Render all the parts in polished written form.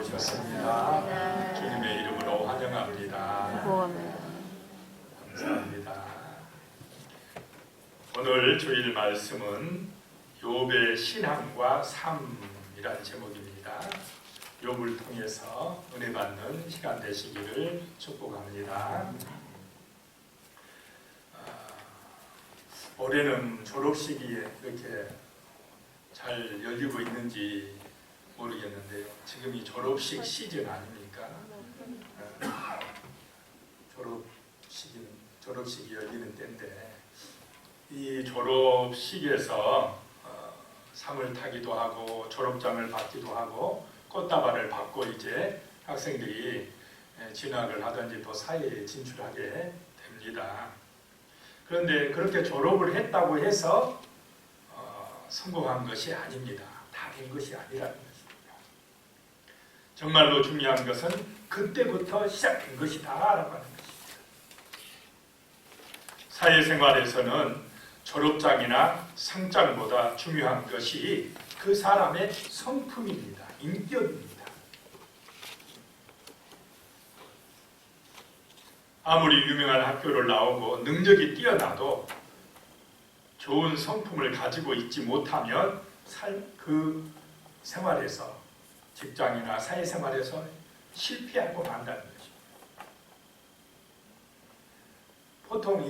오셨습니다. 주님의 이름으로 환영합니다. 감사합니다. 오늘 주일 말씀은 욥의 신앙과 삶이라는 제목입니다. 욥을 통해서 은혜 받는 시간 되시기를 축복합니다. 올해는 졸업식이 이렇게 잘 열리고 있는지 모르겠는데요. 지금이 졸업식 시즌 아닙니까? 졸업식이 열리는 때인데 이 졸업식에서 상을 타기도 하고 졸업장을 받기도 하고 꽃다발을 받고 이제 학생들이 진학을 하든지 또 사회에 진출하게 됩니다. 그런데 그렇게 졸업을 했다고 해서 성공한 것이 아닙니다. 다 된 것이 아니라는 것입니다. 정말로 중요한 것은 그때부터 시작된 것이다 라고 하는 것입니다. 사회생활에서는 졸업장이나 상장보다 중요한 것이 그 사람의 성품입니다. 인격입니다. 아무리 유명한 학교를 나오고 능력이 뛰어나도 좋은 성품을 가지고 있지 못하면 그 생활에서 직장이나 사회생활에서 실패하고 만다는 것입니다. 보통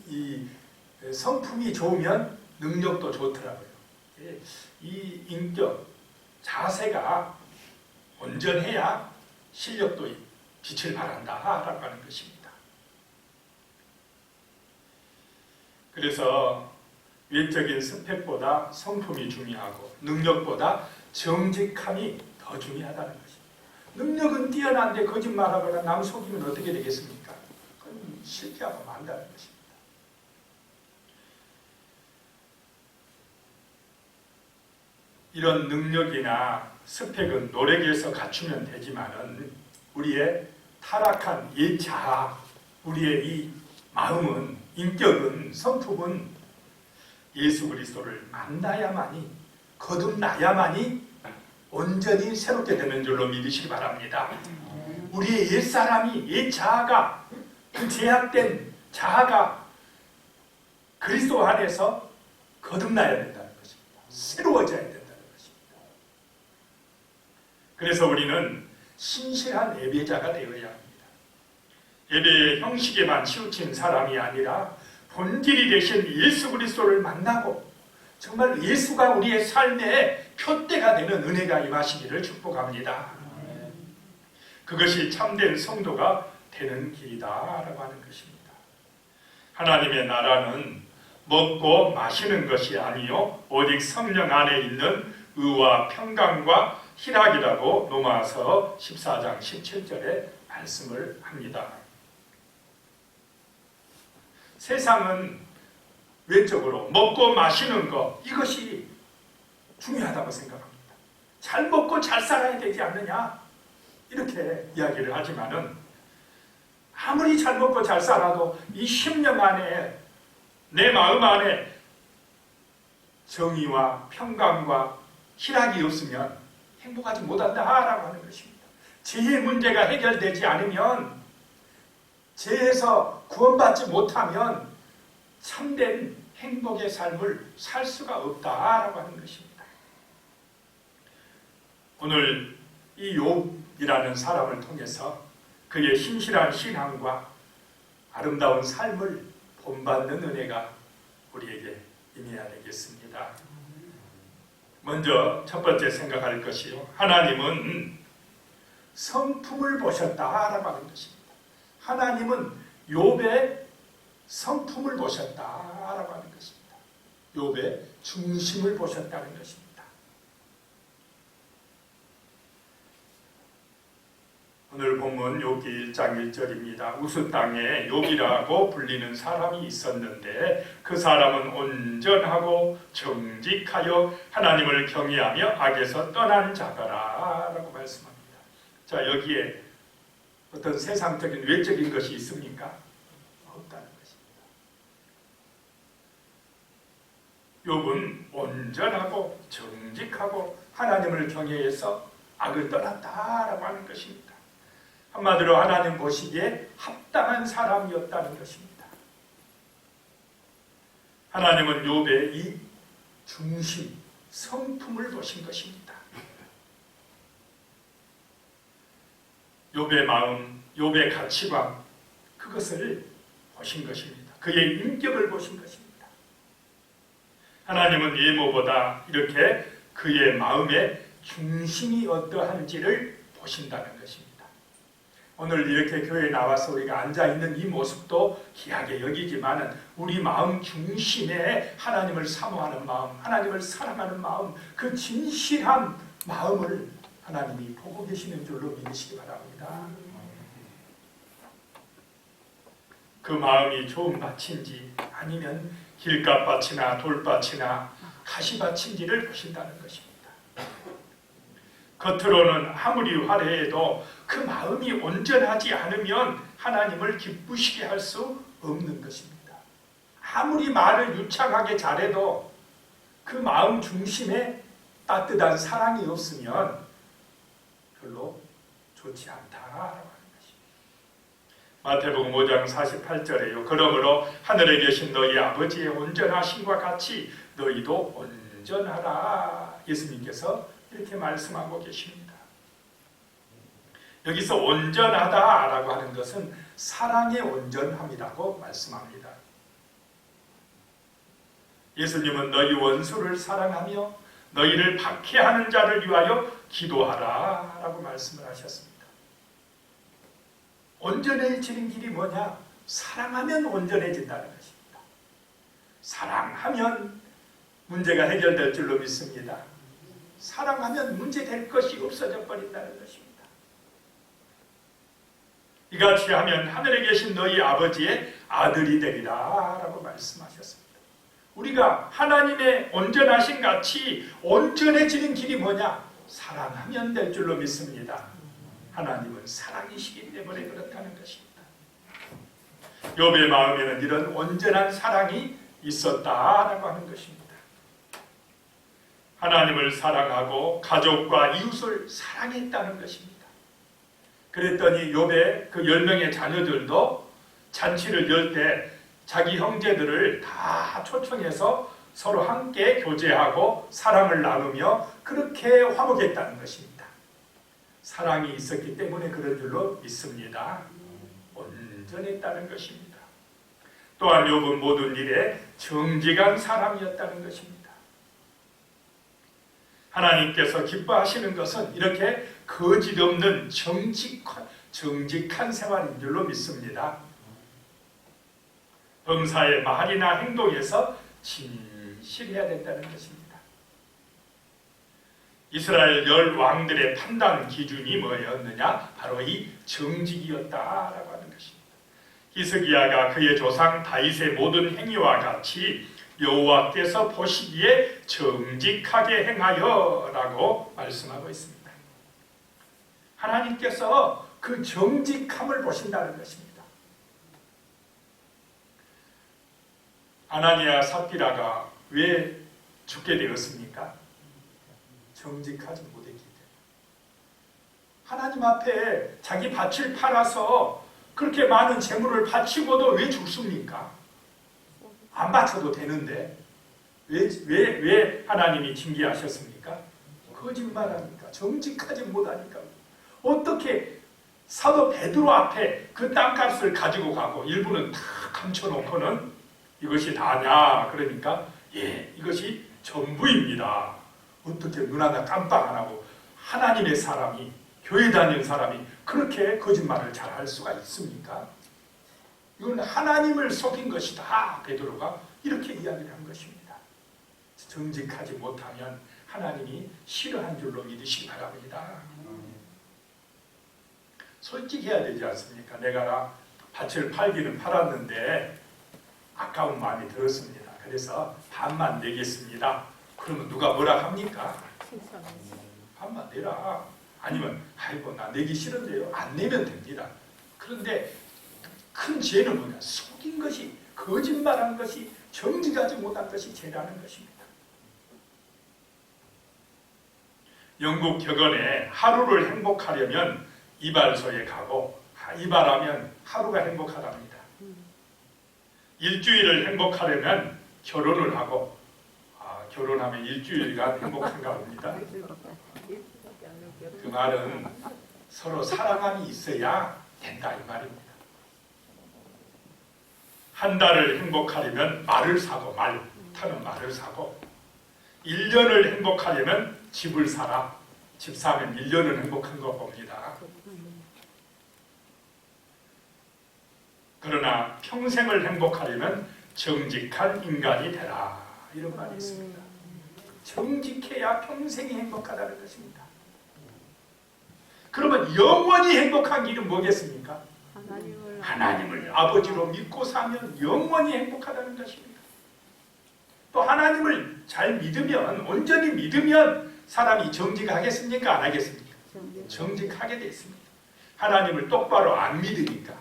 이 성품이 좋으면 능력도 좋더라고요. 이 인격, 자세가 온전해야 실력도 빛을 발한다라고 하는 것입니다. 그래서 외적인 스펙보다 성품이 중요하고 능력보다 정직함이 더 중요하다는 것입니다. 능력은 뛰어난데 거짓말하거나 남 속이면 어떻게 되겠습니까? 그건 실패하고 만다는 것입니다. 이런 능력이나 스펙은 노력에서 갖추면 되지만은 우리의 타락한 이 자아, 우리의 이 마음은, 인격은, 성품은 예수 그리스도를 만나야만이, 거듭나야만이 온전히 새롭게 되는 줄로 믿으시기 바랍니다. 우리의 옛사람이, 옛 자아가, 그 제약된 자아가 그리스도 안에서 거듭나야 된다는 것입니다. 새로워져야 된다는 것입니다. 그래서 우리는 신실한 예배자가 되어야 합니다. 예배의 형식에만 치우친 사람이 아니라 본질이 되신 예수 그리스도를 만나고 정말 예수가 우리의 삶의 표대가 되는 은혜가 임하시기를 축복합니다. 그것이 참된 성도가 되는 길이다라고 하는 것입니다. 하나님의 나라는 먹고 마시는 것이 아니요 오직 성령 안에 있는 의와 평강과 희락이라고 로마서 14장 17절에 말씀을 합니다. 세상은 외적으로 먹고 마시는 것, 이것이 중요하다고 생각합니다. 잘 먹고 잘 살아야 되지 않느냐 이렇게 이야기를 하지만은 아무리 잘 먹고 잘 살아도 이 심령 안에, 내 마음 안에 정의와 평강과 희락이 없으면 행복하지 못한다라고 하는 것입니다. 죄의 문제가 해결되지 않으면, 죄에서 구원받지 못하면 참된 행복의 삶을 살 수가 없다라고 하는 것입니다. 오늘 이 욥이라는 사람을 통해서 그의 신실한 신앙과 아름다운 삶을 본받는 은혜가 우리에게 임해야 되겠습니다. 먼저 첫 번째 생각할 것이요, 하나님은 성품을 보셨다라고 하는 것입니다. 하나님은 욥의 성품을 보셨다라고 하는 것입니다. 욥의 중심을 보셨다는 것입니다. 오늘 본문 욥기 1장 1절입니다. 우스 땅에 욥이라고 불리는 사람이 있었는데 그 사람은 온전하고 정직하여 하나님을 경외하며 악에서 떠난 자더라 라고 말씀합니다. 자, 여기에 어떤 세상적인 외적인 것이 있습니까? 없다는 것입니다. 욥은 온전하고 정직하고 하나님을 경외해서 악을 떠났다라고 하는 것입니다. 한마디로 하나님 보시기에 합당한 사람이었다는 것입니다. 하나님은 욥의 이 중심, 성품을 보신 것입니다. 욥의 마음, 욥의 가치관, 그것을 보신 것입니다. 그의 인격을 보신 것입니다. 하나님은 예모보다 이렇게 그의 마음의 중심이 어떠한지를 보신다는 것입니다. 오늘 이렇게 교회에 나와서 우리가 앉아있는 이 모습도 귀하게 여기지만 우리 마음 중심에 하나님을 사모하는 마음, 하나님을 사랑하는 마음, 그 진실한 마음을 하나님이 보고 계시는 줄로 믿으시기 바랍니다. 그 마음이 좋은 밭인지 아니면 길가밭이나 돌밭이나 가시밭인지를 보신다는 것입니다. 겉으로는 아무리 화려해도 그 마음이 온전하지 않으면 하나님을 기쁘시게 할 수 없는 것입니다. 아무리 말을 유창하게 잘해도 그 마음 중심에 따뜻한 사랑이 없으면 별로 좋지 않다라고 하는 것입니다. 마태복음 5장 48절에요. 그러므로 하늘에 계신 너희 아버지의 온전하심과 같이 너희도 온전하라. 예수님께서 이렇게 말씀하고 계십니다. 여기서 온전하다라고 하는 것은 사랑의 온전함이라고 말씀합니다. 예수님은 너희 원수를 사랑하며 너희를 박해하는 자를 위하여 기도하라 라고 말씀을 하셨습니다. 온전해지는 길이 뭐냐? 사랑하면 온전해진다는 것입니다. 사랑하면 문제가 해결될 줄로 믿습니다. 사랑하면 문제될 것이 없어져 버린다는 것입니다. 이같이 하면 하늘에 계신 너희 아버지의 아들이 되리라 라고 말씀하셨습니다. 우리가 하나님의 온전하신 같이 온전해지는 길이 뭐냐? 사랑하면 될 줄로 믿습니다. 하나님은 사랑이시기 때문에 그렇다는 것입니다. 욥의 마음에는 이런 온전한 사랑이 있었다라고 하는 것입니다. 하나님을 사랑하고 가족과 이웃을 사랑했다는 것입니다. 그랬더니 욥의 그 10명의 자녀들도 잔치를 열 때 자기 형제들을 다 초청해서 서로 함께 교제하고 사랑을 나누며 그렇게 화목했다는 것입니다. 사랑이 있었기 때문에 그런 줄로 믿습니다. 온전했다는 것입니다. 또한 욥은 모든 일에 정직한 사람이었다는 것입니다. 하나님께서 기뻐하시는 것은 이렇게 거짓 없는 정직한 생활인 줄로 믿습니다. 범사의 말이나 행동에서 진실해야 된다는 것입니다. 이스라엘 10왕들의 판단 기준이 뭐였느냐? 바로 이 정직이었다라고 하는 것입니다. 히스기야가 그의 조상 다윗의 모든 행위와 같이 여호와께서 보시기에 정직하게 행하여 라고 말씀하고 있습니다. 하나님께서 그 정직함을 보신다는 것입니다. 아나니아 삽비라가 왜 죽게 되었습니까? 정직하지 못했기 때문에. 하나님 앞에 자기 밭을 팔아서 그렇게 많은 재물을 바치고도 왜 죽습니까? 안 바쳐도 되는데 왜 하나님이 징계하셨습니까? 거짓말하니까, 정직하지 못하니까. 어떻게 사도 베드로 앞에 그 땅값을 가지고 가고 일부는 다 감춰놓고는 이것이 다냐? 그러니까 예, 이것이 전부입니다. 어떻게 눈 하나 깜빡 안 하고 하나님의 사람이, 교회 다니는 사람이 그렇게 거짓말을 잘 할 수가 있습니까? 이건 하나님을 속인 것이다. 베드로가 이렇게 이야기를 한 것입니다. 정직하지 못하면 하나님이 싫어한 줄로 믿으시기 바랍니다. 솔직해야 되지 않습니까? 내가 밭을 팔기는 팔았는데 아까운 마음이 들었습니다. 그래서 반만 내겠습니다. 그러면 누가 뭐라 합니까? 반만 내라. 아니면 아이고 나 내기 싫은데요. 안 내면 됩니다. 그런데 큰 죄는 뭐냐? 속인 것이, 거짓말한 것이, 정직하지 못한 것이 죄라는 것입니다. 영국 격언에 하루를 행복하려면 이발소에 가고 이발하면 하루가 행복하답니다. 일주일을 행복하려면 결혼을 하고 결혼하면 일주일간 행복한가 봅니다. 그 말은 서로 사랑함이 있어야 된다 이 말입니다. 한 달을 행복하려면 말을 사고 말 타는 말을 사고 1년을 행복하려면 집을 사라. 집 사면 1년은 행복한 거 봅니다. 그러나 평생을 행복하려면 정직한 인간이 되라. 이런 말이 있습니다. 정직해야 평생이 행복하다는 것입니다. 그러면 영원히 행복한 길은 뭐겠습니까? 하나님을 아버지로 믿고 사면 영원히 행복하다는 것입니다. 또 하나님을 잘 믿으면, 온전히 믿으면 사람이 정직하겠습니까? 안 하겠습니까? 정직하게 됐습니다. 하나님을 똑바로 안 믿으니까,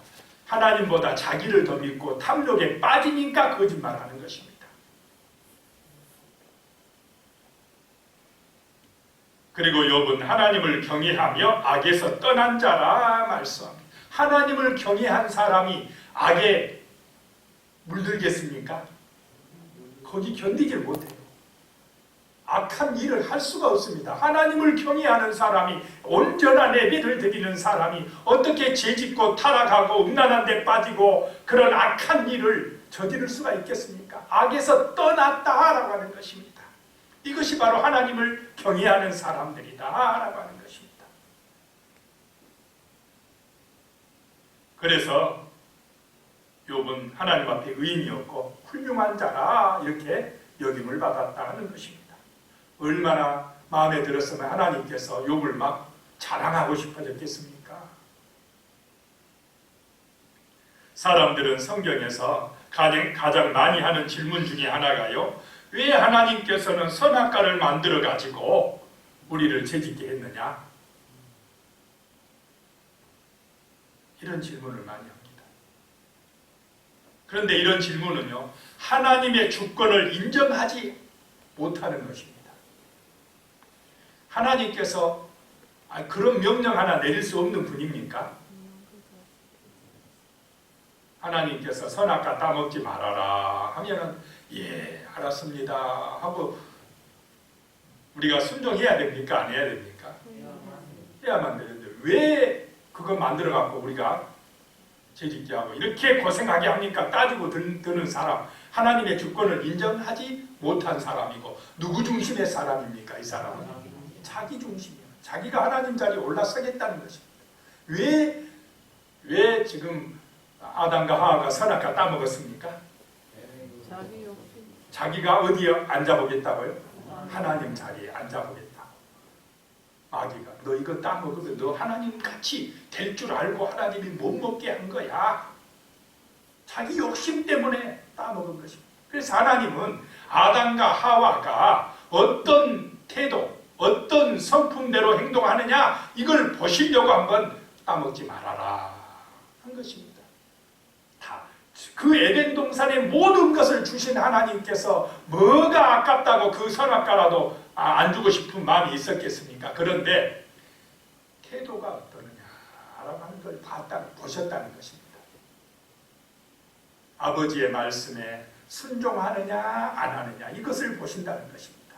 하나님보다 자기를 더 믿고 탐욕에 빠지니까 거짓말하는 것입니다. 그리고 욥은 하나님을 경외하며 악에서 떠난 자라 말씀합니다. 하나님을 경외한 사람이 악에 물들겠습니까? 거기 견디질 못해요. 악한 일을 할 수가 없습니다. 하나님을 경외하는 사람이, 온전한 예배를 드리는 사람이 어떻게 죄짓고 타락하고 음란한 데 빠지고 그런 악한 일을 저지를 수가 있겠습니까? 악에서 떠났다라고 하는 것입니다. 이것이 바로 하나님을 경외하는 사람들이다라고 하는 것입니다. 그래서 욥은 하나님 앞에 의인이었고 훌륭한 자라 이렇게 여김을 받았다는 것입니다. 얼마나 마음에 들었으면 하나님께서 욥을 막 자랑하고 싶어졌겠습니까? 사람들은 성경에서 가장 많이 하는 질문 중에 하나가요, 왜 하나님께서는 선악과를 만들어 가지고 우리를 죄짓게 했느냐? 이런 질문을 많이 합니다. 그런데 이런 질문은요, 하나님의 주권을 인정하지 못하는 것입니다. 하나님께서 그런 명령 하나 내릴 수 없는 분입니까? 하나님께서 선악과 따먹지 말아라 하면은 예 알았습니다 하고 우리가 순종해야 됩니까? 안 해야 됩니까? 해야만 되는데 왜 그거 만들어 갖고 우리가 죄짓게 하고 이렇게 고생하게 합니까? 따지고 드는 사람, 하나님의 주권을 인정하지 못한 사람이고, 누구 중심의 사람입니까? 이 사람은 자기 중심이에요. 자기가 하나님 자리에 올라서겠다는 것입니다. 왜 지금 아담과 하와가 선악과 따먹었습니까? 자기가 어디에 앉아보겠다고요? 하나님 자리에 앉아보겠다고. 마귀가 너 이거 따먹으면 너 하나님 같이 될 줄 알고 하나님이 못 먹게 한 거야. 자기 욕심 때문에 따먹은 것입니다. 그래서 하나님은 아담과 하와가 어떤 태도, 어떤 성품대로 행동하느냐 이걸 보시려고 한번 따먹지 말아라 한 것입니다. 그 에덴 동산의 모든 것을 주신 하나님께서 뭐가 아깝다고 그 선악과라도 안 주고 싶은 마음이 있었겠습니까? 그런데 태도가 어떠느냐라고 하는 걸 보셨다는 것입니다. 아버지의 말씀에 순종하느냐 안 하느냐 이것을 보신다는 것입니다.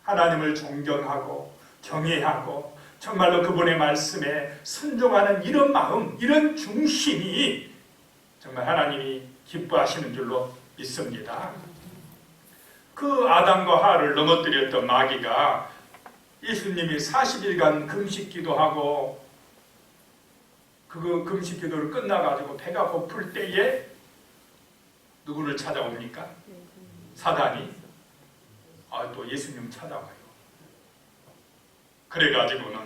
하나님을 존경하고 경외하고 정말로 그분의 말씀에 순종하는 이런 마음, 이런 중심이 정말 하나님이 기뻐하시는 줄로 믿습니다. 그 아담과 하와를 넘어뜨렸던 마귀가 예수님이 40일간 금식기도 하고 그 금식기도를 끝나가지고 배가 고플 때에 누구를 찾아옵니까? 사단이 또 예수님 찾아와요. 그래가지고는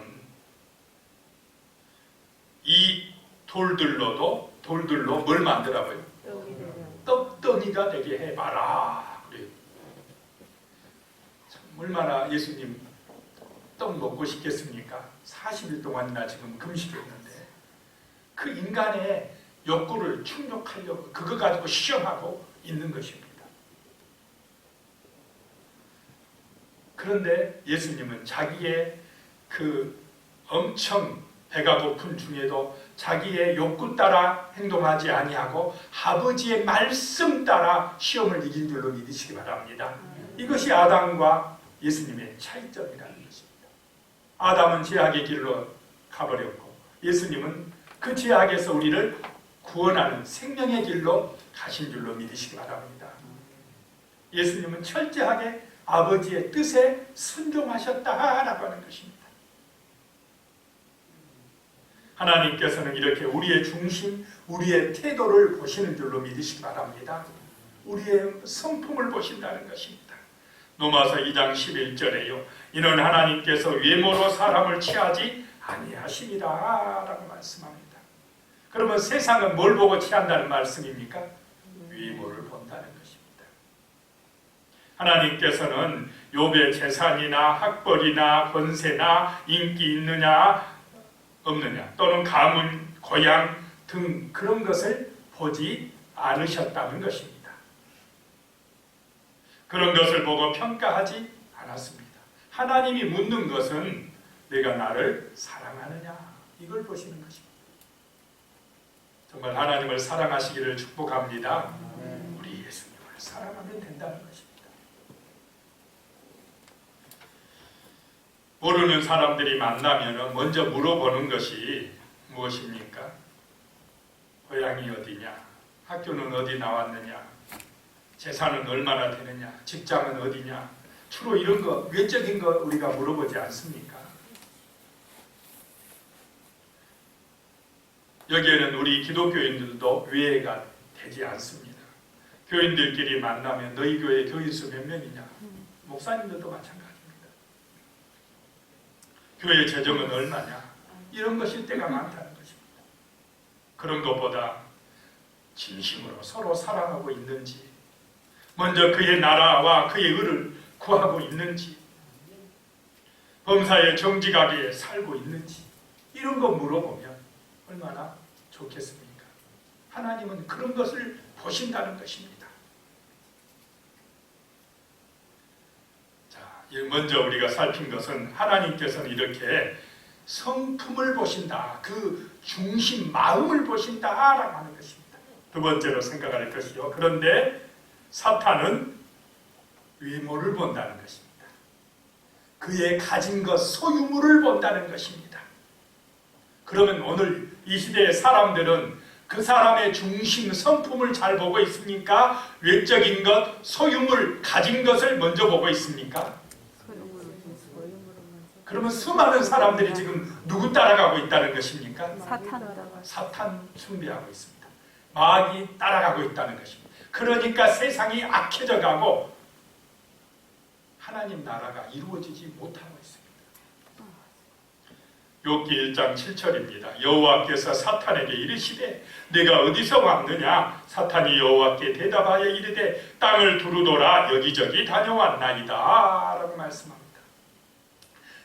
이 돌들로 뭘 만들어봐요? 떡덩이가 되게 해봐라. 그래요. 참 얼마나 예수님 떡 먹고 싶겠습니까? 40일 동안이나 지금 금식했는데 그 인간의 욕구를 충족하려고 그거 가지고 시험하고 있는 것입니다. 그런데 예수님은 자기의 그 엄청 배가 고픈 중에도 자기의 욕구 따라 행동하지 아니하고 아버지의 말씀 따라 시험을 이긴 줄로 믿으시기 바랍니다. 이것이 아담과 예수님의 차이점이라는 것입니다. 아담은 죄악의 길로 가버렸고 예수님은 그 죄악에서 우리를 구원하는 생명의 길로 가신 줄로 믿으시기 바랍니다. 예수님은 철저하게 아버지의 뜻에 순종하셨다라고 하는 것입니다. 하나님께서는 이렇게 우리의 중심, 우리의 태도를 보시는 줄로 믿으시기 바랍니다. 우리의 성품을 보신다는 것입니다. 로마서 2장 11절에요. 이는 하나님께서 외모로 사람을 취하지 아니하시니라 라고 말씀합니다. 그러면 세상은 뭘 보고 취한다는 말씀입니까? 외모를 본다는 것입니다. 하나님께서는 욥의 재산이나 학벌이나 권세나 인기 있느냐 없느냐 또는 가문, 고향 등 그런 것을 보지 않으셨다는 것입니다. 그런 것을 보고 평가하지 않았습니다. 하나님이 묻는 것은 내가 나를 사랑하느냐 이걸 보시는 것입니다. 정말 하나님을 사랑하시기를 축복합니다. 우리 예수님을 사랑하면 된다는 것입니다. 모르는 사람들이 만나면 먼저 물어보는 것이 무엇입니까? 고향이 어디냐? 학교는 어디 나왔느냐? 재산은 얼마나 되느냐? 직장은 어디냐? 주로 이런 거, 외적인 거 우리가 물어보지 않습니까? 여기에는 우리 기독교인들도 외해가 되지 않습니다. 교인들끼리 만나면 너희 교회 교인수 몇 명이냐? 목사님들도 마찬가지입니다. 교회 재정은 얼마냐? 이런 것일 때가 많다는 것입니다. 그런 것보다 진심으로 서로 사랑하고 있는지, 먼저 그의 나라와 그의 의를 구하고 있는지, 범사에 정직하게 살고 있는지 이런 거 물어보면 얼마나 좋겠습니까? 하나님은 그런 것을 보신다는 것입니다. 자, 먼저 우리가 살핀 것은 하나님께서는 이렇게 성품을 보신다, 그 중심 마음을 보신다라고 하는 것입니다. 두 번째로 생각할 것이요. 그런데 사탄은 외모를 본다는 것입니다. 그의 가진 것, 소유물을 본다는 것입니다. 그러면 오늘 이 시대의 사람들은 그 사람의 중심, 성품을 잘 보고 있습니까? 외적인 것, 소유물, 가진 것을 먼저 보고 있습니까? 그러면 수많은 사람들이 지금 누구 따라가고 있다는 것입니까? 사탄 숭배하고 있습니다. 마귀 따라가고 있다는 것입니다. 그러니까 세상이 악해져 가고 하나님 나라가 이루어지지 못하고 있습니다. 욥기 1장 7절입니다. 여호와께서 사탄에게 이르시되 네가 어디서 왔느냐? 사탄이 여호와께 대답하여 이르되 땅을 두루돌아 여기저기 다녀왔나이다 라고 말씀합니다.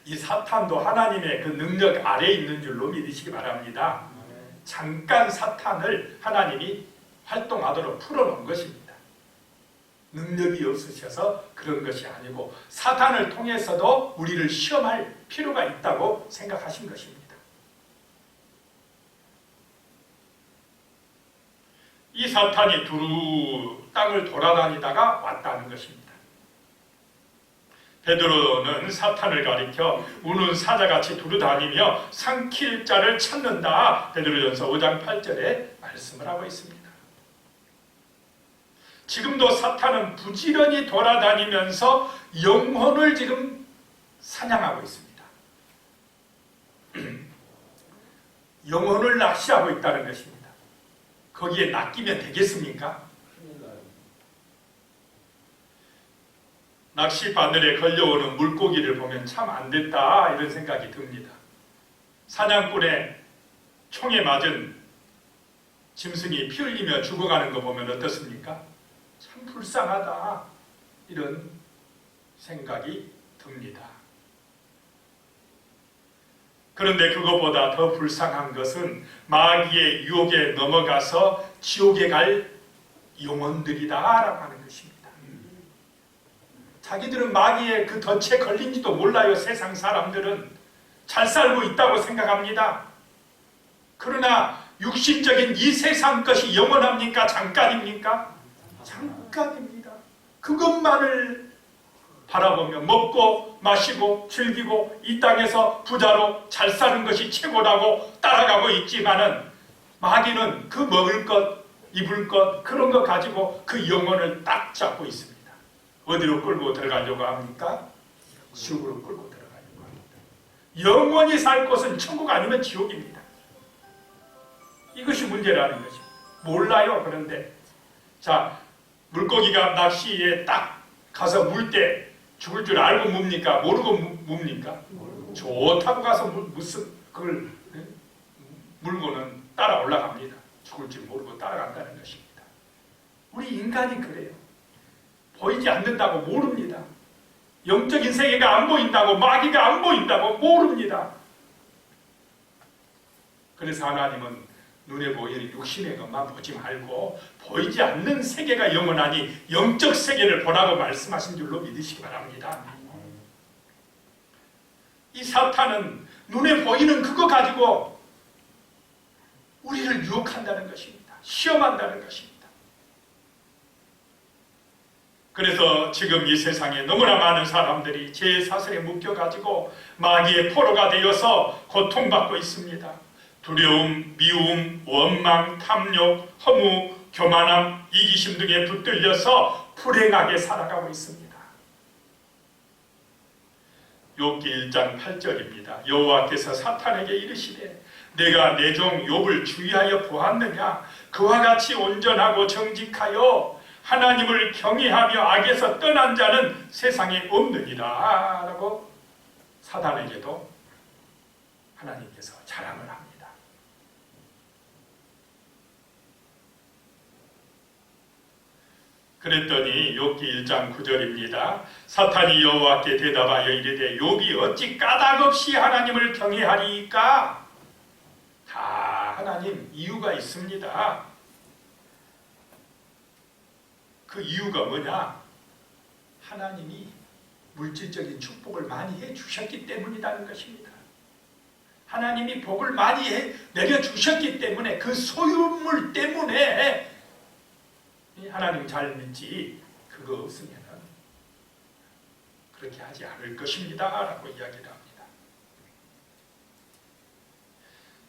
이 사탄도 하나님의 그 능력 아래에 있는 줄로 믿으시기 바랍니다. 잠깐 사탄을 하나님이 활동하도록 풀어놓은 것입니다. 능력이 없으셔서 그런 것이 아니고 사탄을 통해서도 우리를 시험할 필요가 있다고 생각하신 것입니다. 이 사탄이 두루 땅을 돌아다니다가 왔다는 것입니다. 베드로는 사탄을 가리켜 우는 사자같이 두루다니며 삼킬 자를 찾는다. 베드로전서 5장 8절에 말씀을 하고 있습니다. 지금도 사탄은 부지런히 돌아다니면서 영혼을 지금 사냥하고 있습니다. 영혼을 낚시하고 있다는 것입니다. 거기에 낚이면 되겠습니까? 낚시 바늘에 걸려오는 물고기를 보면 참 안됐다 이런 생각이 듭니다. 사냥꾼의 총에 맞은 짐승이 피 흘리며 죽어가는 거 보면 어떻습니까? 참 불쌍하다 이런 생각이 듭니다. 그런데 그것보다 더 불쌍한 것은 마귀의 유혹에 넘어가서 지옥에 갈 영혼들이다 라고 하는 것입니다. 자기들은 마귀의 그 덫에 걸린지도 몰라요. 세상 사람들은 잘 살고 있다고 생각합니다. 그러나 육신적인 이 세상 것이 영원합니까? 잠깐입니까? 잠깐입니다. 그것만을 바라보며 먹고 마시고 즐기고 이 땅에서 부자로 잘 사는 것이 최고라고 따라가고 있지만은 마귀는 그 먹을 것, 입을 것 그런 거 가지고 그 영혼을 딱 잡고 있습니다. 어디로 끌고 들어가려고 합니까? 지옥으로 끌고 들어가려고 합니다. 영원히 살 곳은 천국 아니면 지옥입니다. 이것이 문제라는 거죠. 몰라요. 그런데 자, 물고기가 낚시에 딱 가서 물 때 죽을 줄 알고 묵니까? 모르고 묵니까? 좋다고 가서 그걸 물고는 따라 올라갑니다. 죽을 줄 모르고 따라간다는 것입니다. 우리 인간이 그래요. 보이지 않는다고 모릅니다. 영적인 세계가 안 보인다고, 마귀가 안 보인다고 모릅니다. 그래서 하나님은 눈에 보이는 육신의 것만 보지 말고 보이지 않는 세계가 영원하니 영적 세계를 보라고 말씀하신 줄로 믿으시기 바랍니다. 이 사탄은 눈에 보이는 그거 가지고 우리를 유혹한다는 것입니다. 시험한다는 것입니다. 그래서 지금 이 세상에 너무나 많은 사람들이 죄사슬에 묶여가지고 마귀의 포로가 되어서 고통받고 있습니다. 두려움, 미움, 원망, 탐욕, 허무, 교만함, 이기심 등에 붙들려서 불행하게 살아가고 있습니다. 욥기 1장 8절입니다. 여호와께서 사탄에게 이르시되 내가 내 종 욥을 주의하여 보았느냐? 그와 같이 온전하고 정직하여 하나님을 경외하며 악에서 떠난 자는 세상에 없느니라 라고 사탄에게도 하나님께서 자랑을 합니다. 그랬더니 욥기 1장 9절입니다. 사탄이 여호와께 대답하여 이르되 욥이 어찌 까닭없이 하나님을 경외하리까? 다 하나님 이유가 있습니다. 그 이유가 뭐냐? 하나님이 물질적인 축복을 많이 해주셨기 때문이라는 것입니다. 하나님이 복을 많이 내려주셨기 때문에 그 소유물 때문에 하나님 잘 믿지 그거 없으면 그렇게 하지 않을 것입니다 라고 이야기를 합니다.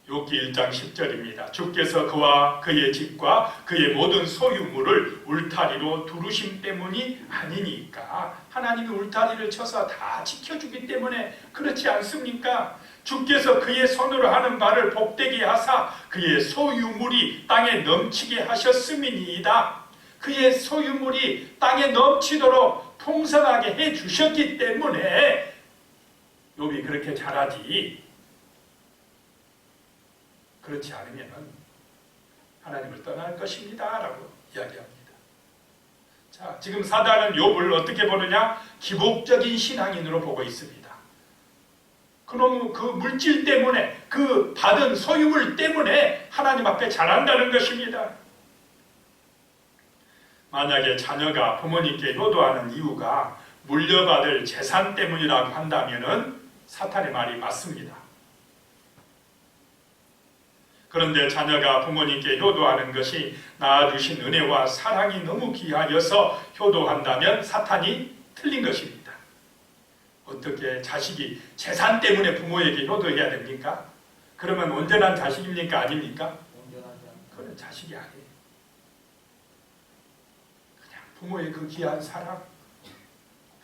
욥기 1장 10절입니다. 주께서 그와 그의 집과 그의 모든 소유물을 울타리로 두르심 때문이 아니니까. 하나님이 울타리를 쳐서 다 지켜주기 때문에 그렇지 않습니까? 주께서 그의 손으로 하는 바를 복되게 하사 그의 소유물이 땅에 넘치게 하셨음이니이다. 그의 소유물이 땅에 넘치도록 풍성하게 해주셨기 때문에 욥이 그렇게 잘하지. 그렇지 않으면 하나님을 떠날 것입니다 라고 이야기합니다. 자, 지금 사단은 욥을 어떻게 보느냐? 기복적인 신앙인으로 보고 있습니다. 그놈 그 물질 때문에 그 받은 소유물 때문에 하나님 앞에 잘한다는 것입니다. 만약에 자녀가 부모님께 효도하는 이유가 물려받을 재산 때문이라고 한다면 사탄의 말이 맞습니다. 그런데 자녀가 부모님께 효도하는 것이 낳아주신 은혜와 사랑이 너무 귀하여서 효도한다면 사탄이 틀린 것입니다. 어떻게 자식이 재산 때문에 부모에게 효도해야 됩니까? 그러면 온전한 자식입니까? 아닙니까? 그건 자식이 아니에요. 그냥 부모의 그 귀한 사랑,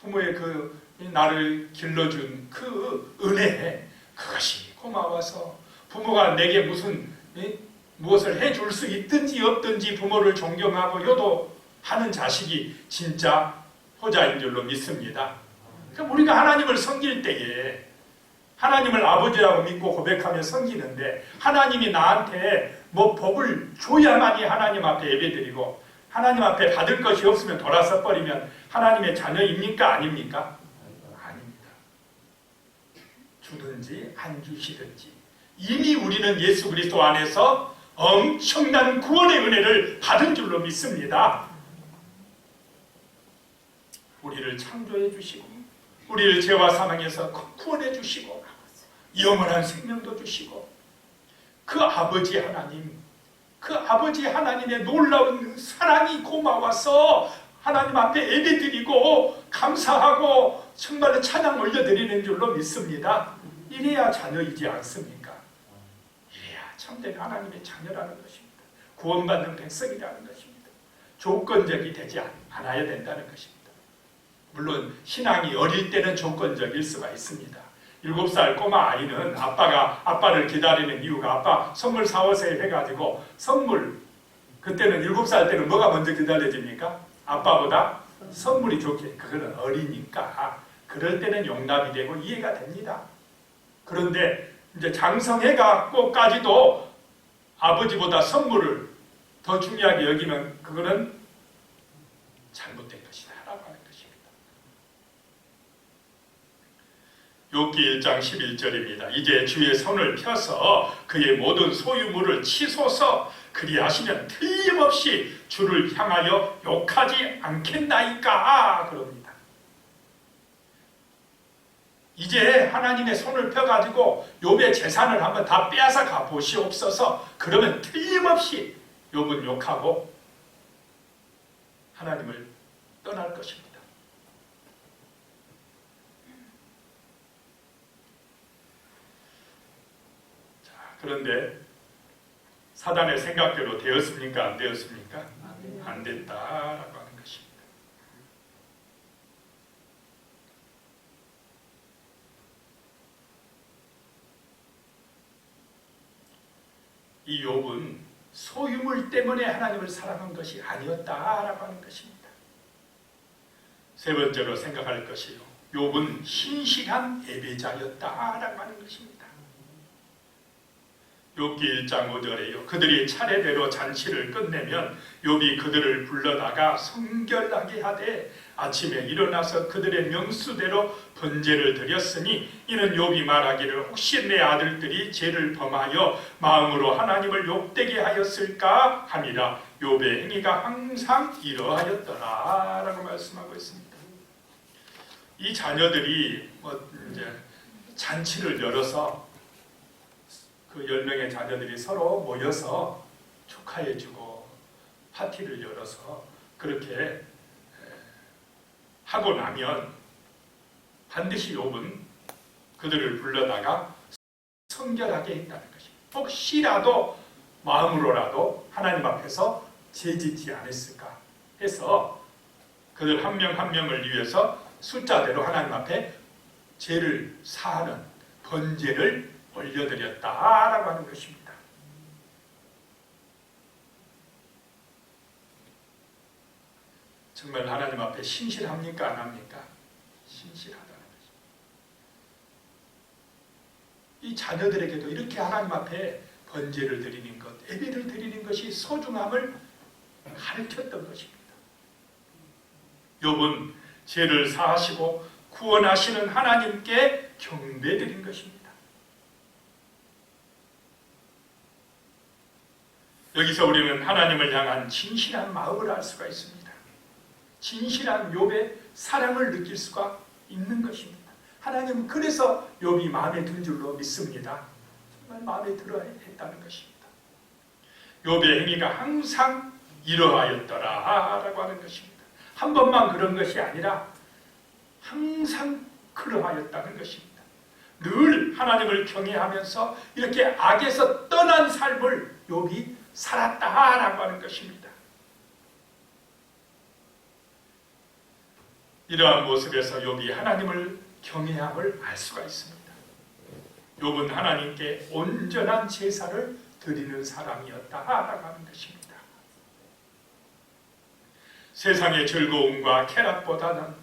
부모의 그 나를 길러준 그 은혜, 그것이 고마워서 부모가 내게 무엇을 해줄 수 있든지 없든지 부모를 존경하고 효도하는 자식이 진짜 효자인 줄로 믿습니다. 그러니까 우리가 하나님을 섬길 때에 하나님을 아버지라고 믿고 고백하며 섬기는데 하나님이 나한테 뭐 복을 줘야만이 하나님 앞에 예배드리고 하나님 앞에 받을 것이 없으면 돌아서 버리면 하나님의 자녀입니까? 아닙니까? 아닙니다. 주든지 안 주시든지 이미 우리는 예수 그리스도 안에서 엄청난 구원의 은혜를 받은 줄로 믿습니다. 우리를 창조해 주시고 우리를 죄와 사망에서 구원해 주시고 영원한 생명도 주시고 그 아버지 하나님, 그 아버지 하나님의 놀라운 사랑이 고마워서 하나님 앞에 예배드리고 감사하고 정말로 찬양 올려드리는 줄로 믿습니다. 이래야 자녀이지 않습니까? 이래야 참된 하나님의 자녀라는 것입니다. 구원받는 백성이라는 것입니다. 조건적이 되지 않아야 된다는 것입니다. 물론 신앙이 어릴 때는 조건적일 수가 있습니다. 7살 꼬마 아이는 아빠를 기다리는 이유가 아빠 선물 사오세요 해가지고 선물, 그때는 7살 때는 뭐가 먼저 기다려집니까? 아빠보다 선물이 좋게. 그거는 어리니까 그럴 때는 용납이 되고 이해가 됩니다. 그런데 이제 장성해갖고까지도 아버지보다 선물을 더 중요하게 여기면 그거는 잘못된 것이다 라고 하는 것입니다. 욥기 1장 11절입니다. 이제 주의 손을 펴서 그의 모든 소유물을 치소서. 그리하시면 틀림없이 주를 향하여 욕하지 않겠나이까 그럽니다. 이제 하나님의 손을 펴가지고 욥의 재산을 한번 다 빼앗아 가보시옵소서. 그러면 틀림없이 욥은 욕하고 하나님을 떠날 것입니다. 자, 그런데 사단의 생각대로 되었습니까? 안 되었습니까? 안 됐다라고 하는 것입니다. 이 욥은 소유물 때문에 하나님을 사랑한 것이 아니었다라고 하는 것입니다. 세 번째로 생각할 것이요, 욥은 신실한 예배자였다라고 하는 것입니다. 욥기 1장 5절에요. 그들이 차례대로 잔치를 끝내면 욥이 그들을 불러다가 성결하게 하되 아침에 일어나서 그들의 명수대로 번제를 드렸으니 이는 욥이 말하기를 혹시 내 아들들이 죄를 범하여 마음으로 하나님을 욕되게 하였을까 함이라. 욥의 행위가 항상 이러하였더라 라고 말씀하고 있습니다. 이 자녀들이 이제 잔치를 열어서 그 10명의 자녀들이 서로 모여서 축하해주고 파티를 열어서 그렇게 하고 나면 반드시 욥은 그들을 불러다가 성결하게 했다는 것입니다. 혹시라도 마음으로라도 하나님 앞에서 죄짓지 않았을까 해서 그들 한 명 한 명을 위해서 숫자대로 하나님 앞에 죄를 사하는 번제를 올려드렸다라고 하는 것입니다. 정말 하나님 앞에 신실합니까? 안 합니까? 신실하다는 것입니다. 이 자녀들에게도 이렇게 하나님 앞에 번제를 드리는 것, 예배를 드리는 것이 소중함을 가르쳤던 것입니다. 욥은 죄를 사하시고 구원하시는 하나님께 경배드린 것입니다. 여기서 우리는 하나님을 향한 진실한 마음을 알 수가 있습니다. 진실한 욥의 사랑을 느낄 수가 있는 것입니다. 하나님은 그래서 욥이 마음에 든 줄로 믿습니다. 정말 마음에 들어 했다는 것입니다. 욥의 행위가 항상 이러하였더라 라고 하는 것입니다. 한 번만 그런 것이 아니라 항상 그러하였다는 것입니다. 늘 하나님을 경외하면서 이렇게 악에서 떠난 삶을 욥이 살았다라고 하는 것입니다. 이러한 모습에서 욥이 하나님을 경외함을 알 수가 있습니다. 욥은 하나님께 온전한 제사를 드리는 사람이었다라고 하는 것입니다. 세상의 즐거움과 쾌락보다는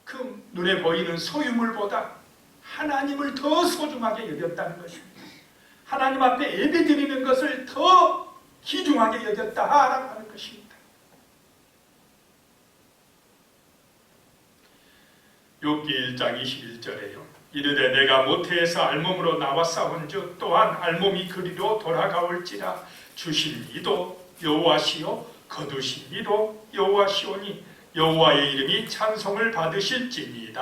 그 눈에 보이는 소유물보다 하나님을 더 소중하게 여겼다는 것입니다. 하나님 앞에 예배드리는 것을 더 귀중하게 여겼다라고 하는 것입니다. 욥기 1장 21절에요. 이르되 내가 모태에서 알몸으로 나와 싸운즉 또한 알몸이 그리로 돌아가올지라 주신 이도 여호와시요 거두시리로 여호와시오니 여호와의 이름이 찬송을 받으실지니이다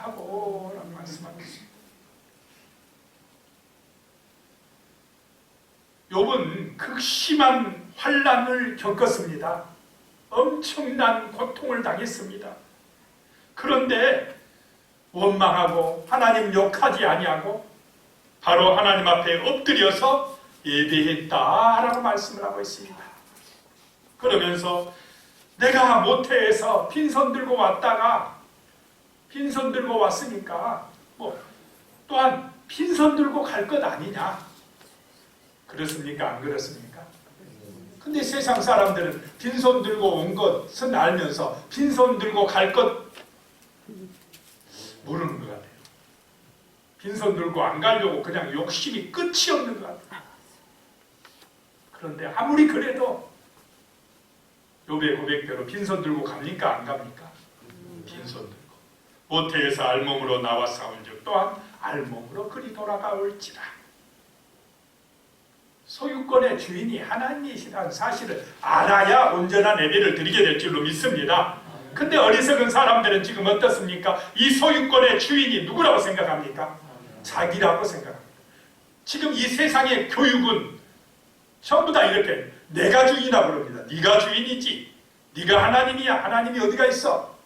하고 라고 말씀하고 있습니다. 욥은 극심한 환난을 겪었습니다. 엄청난 고통을 당했습니다. 그런데 원망하고 하나님 욕하지 아니하고 바로 하나님 앞에 엎드려서 예배했다라고 말씀을 하고 있습니다. 그러면서 내가 모태에서 빈손 들고 왔다가 빈손 들고 왔으니까 또한 빈손 들고 갈 것 아니냐? 그렇습니까? 안 그렇습니까? 근데 세상 사람들은 빈손 들고 온 것은 알면서 빈손 들고 갈 것 모르는 것 같아요. 빈손 들고 안 가려고 그냥 욕심이 끝이 없는 것 같아요. 그런데 아무리 그래도 욥의 고백대로 빈손 들고 갑니까? 안 갑니까? 빈손 들고 모태에서 알몸으로 나와 싸운즉 또한 알몸으로 그리 돌아가올지라. 소유권의 주인이 하나님이시라는 사실을 알아야 온전한 예배를 드리게 될 줄로 믿습니다. 근데 어리석은 사람들은 지금 어떻습니까? 이 소유권의 주인이 누구라고 생각합니까? 자기라고 생각합니다. 지금 이 세상의 교육은 전부 다 이렇게 내가 주인이라고 그럽니다. 네가 주인이지. 네가 하나님이야. 하나님이 어디가 있어?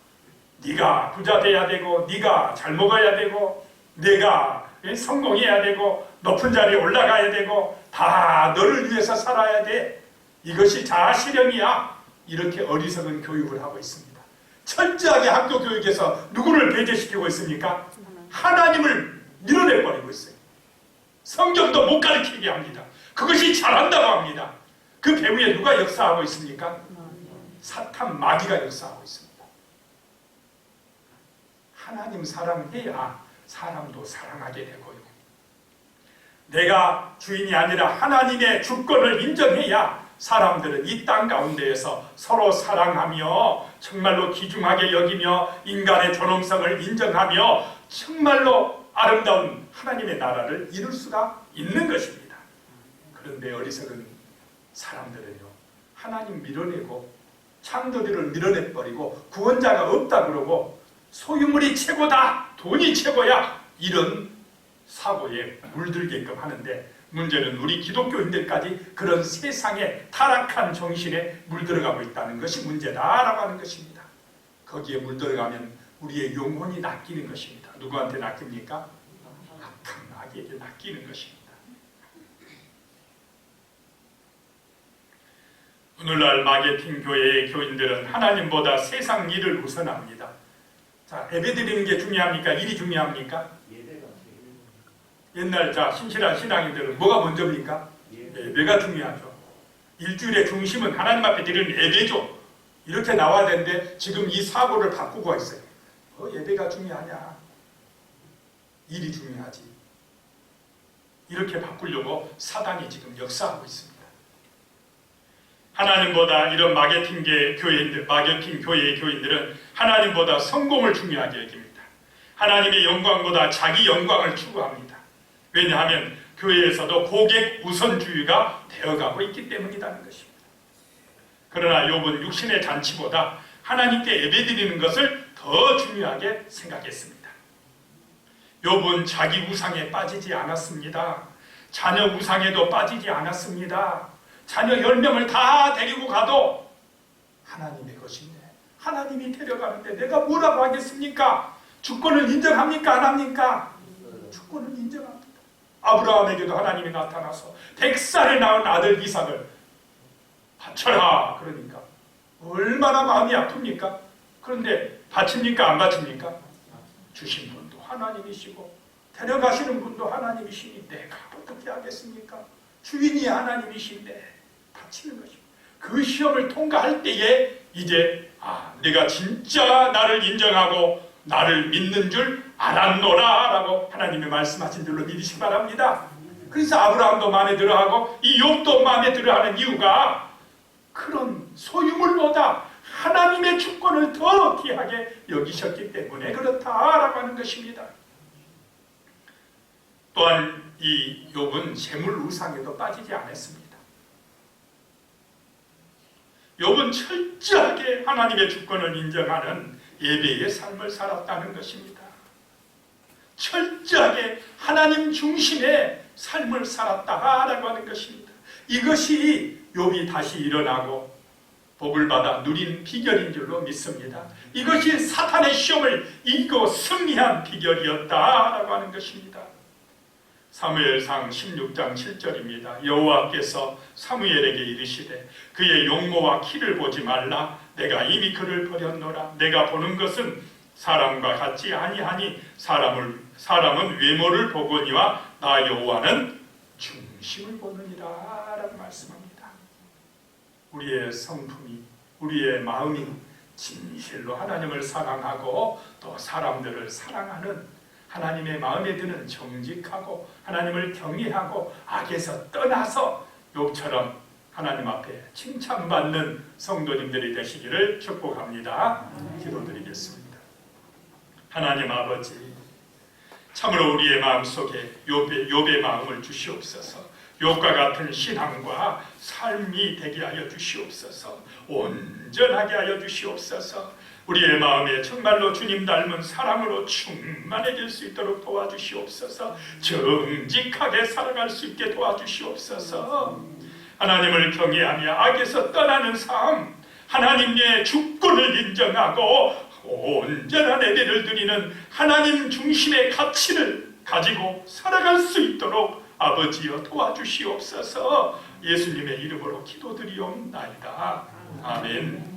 네가 부자 돼야 되고 네가 잘 먹어야 되고 네가 성공해야 되고 높은 자리에 올라가야 되고 다 너를 위해서 살아야 돼. 이것이 자아실현이야. 이렇게 어리석은 교육을 하고 있습니다. 철저하게 학교 교육에서 누구를 배제시키고 있습니까? 하나님을 밀어내버리고 있어요. 성경도 못 가르치게 합니다. 그것이 잘한다고 합니다. 그 배후에 누가 역사하고 있습니까? 사탄 마귀가 역사하고 있습니다. 하나님 사랑해야 사람도 사랑하게 되고요. 내가 주인이 아니라 하나님의 주권을 인정해야 사람들은 이 땅 가운데에서 서로 사랑하며 정말로 귀중하게 여기며 인간의 존엄성을 인정하며 정말로 아름다운 하나님의 나라를 이룰 수가 있는 것입니다. 그런데 어리석은 사람들은요, 하나님 밀어내고 창조주를 밀어내버리고 구원자가 없다 그러고 소유물이 최고다, 돈이 최고야, 이런 사고에 물들게끔 하는데, 문제는 우리 기독교인들까지 그런 세상의 타락한 정신에 물들어가고 있다는 것이 문제다라고 하는 것입니다. 거기에 물들어가면 우리의 영혼이 낚이는 것입니다. 누구한테 낚입니까? 악한 마귀에게 낚이는 것입니다. 오늘날 마케팅 교회의 교인들은 하나님보다 세상 일을 우선합니다. 자, 예배드리는 게 중요합니까? 일이 중요합니까? 옛날 신실한 신앙인들은 뭐가 먼저입니까? 예배가 중요하죠. 일주일의 중심은 하나님 앞에 드리는 예배죠. 이렇게 나와야 되는데 지금 이 사고를 바꾸고 있어요. 예배가 중요하냐? 일이 중요하지. 이렇게 바꾸려고 사단이 지금 역사하고 있습니다. 하나님보다 이런 마케팅 교회의 교인들은 하나님보다 성공을 중요하게 여깁니다. 하나님의 영광보다 자기 영광을 추구합니다. 왜냐하면 교회에서도 고객 우선주의가 되어가고 있기 때문이라는 것입니다. 그러나 욥은 육신의 잔치보다 하나님께 예배드리는 것을 더 중요하게 생각했습니다. 욥은 자기 우상에 빠지지 않았습니다. 자녀 우상에도 빠지지 않았습니다. 자녀 10명을 다 데리고 가도 하나님의 것인데 하나님이 데려가는데 내가 뭐라고 하겠습니까? 주권을 인정합니까? 안 합니까? 주권을 인정합니다. 아브라함에게도 하나님이 나타나서 100살에 낳은 아들 이삭을 바쳐라 그러니까 얼마나 마음이 아픕니까? 그런데 바칩니까? 안 바칩니까? 주신 분도 하나님이시고 데려가시는 분도 하나님이시니 내가 어떻게 하겠습니까? 주인이 하나님이신데 바치는 것입니다. 그 시험을 통과할 때에 이제 내가 진짜 나를 인정하고 나를 믿는 줄 알았노라 라고 하나님이 말씀하신 줄로 믿으시기 바랍니다. 그래서 아브라함도 마음에 들어하고 이 욥도 마음에 들어하는 이유가 그런 소유물보다 하나님의 주권을 더 귀하게 여기셨기 때문에 그렇다라고 하는 것입니다. 또한 이 욥은 재물 우상에도 빠지지 않았습니다. 욥은 철저하게 하나님의 주권을 인정하는 예배의 삶을 살았다는 것입니다. 철저하게 하나님 중심의 삶을 살았다라고 하는 것입니다. 이것이 욥이 다시 일어나고 복을 받아 누린 비결인 줄로 믿습니다. 이것이 사탄의 시험을 이기고 승리한 비결이었다라고 하는 것입니다. 사무엘상 16장 7절입니다. 여호와께서 사무엘에게 이르시되 그의 용모와 키를 보지 말라. 내가 이미 그를 버렸노라. 내가 보는 것은 사람과 같지 아니하니 사람은 외모를 보거니와 나 여호와는 중심을 보느니라 라고 말씀합니다. 우리의 성품이, 우리의 마음이 진실로 하나님을 사랑하고 또 사람들을 사랑하는, 하나님의 마음에 드는 정직하고 하나님을 경외하고 악에서 떠나서 욥처럼 하나님 앞에 칭찬받는 성도님들이 되시기를 축복합니다. 기도드리겠습니다. 하나님 아버지, 참으로 우리의 마음속에 욥의 마음을 주시옵소서. 욥과 같은 신앙과 삶이 되게 하여 주시옵소서. 온전하게 하여 주시옵소서. 우리의 마음에 정말로 주님 닮은 사랑으로 충만해질 수 있도록 도와주시옵소서. 정직하게 살아갈 수 있게 도와주시옵소서. 하나님을 경외하며 악에서 떠나는 삶, 하나님의 주권을 인정하고 온전한 예배를 드리는 하나님 중심의 가치를 가지고 살아갈 수 있도록 아버지여 도와주시옵소서. 예수님의 이름으로 기도드리옵나이다. 아멘.